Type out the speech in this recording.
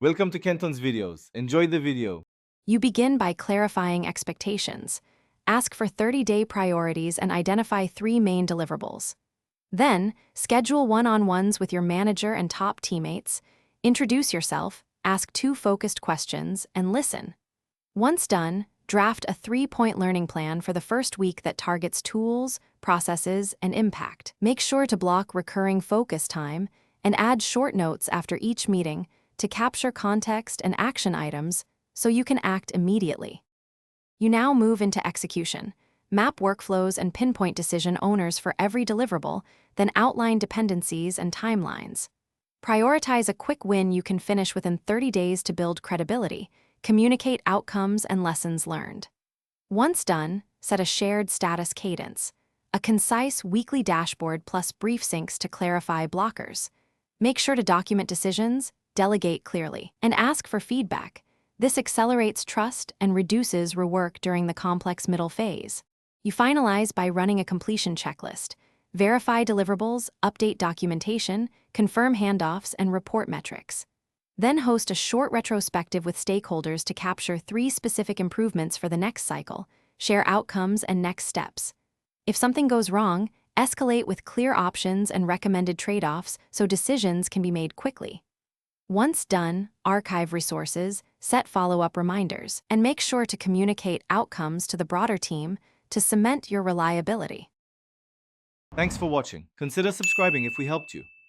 Welcome to Kenton's videos. Enjoy the video. You begin by clarifying expectations. Ask for 30-day priorities and identify 3 main deliverables. Then, schedule one-on-ones with your manager and top teammates. Introduce yourself, ask 2 focused questions, and listen. Once done, draft a 3-point learning plan for the first week that targets tools, processes, and impact. Make sure to block recurring focus time and add short notes after each meeting to capture context and action items so you can act immediately. You now move into execution. Map workflows and pinpoint decision owners for every deliverable, then outline dependencies and timelines. Prioritize a quick win you can finish within 30 days to build credibility. Communicate outcomes and lessons learned. Once done, set a shared status cadence, a concise weekly dashboard plus brief syncs to clarify blockers. Make sure to document decisions, delegate clearly, and ask for feedback. This accelerates trust and reduces rework during the complex middle phase. You finalize by running a completion checklist. Verify deliverables, update documentation, confirm handoffs, and report metrics. Then host a short retrospective with stakeholders to capture 3 specific improvements for the next cycle, share outcomes and next steps. If something goes wrong, escalate with clear options and recommended trade-offs so decisions can be made quickly. Once done, archive resources, set follow-up reminders, and make sure to communicate outcomes to the broader team to cement your reliability. Thanks for watching. Consider subscribing if we helped you.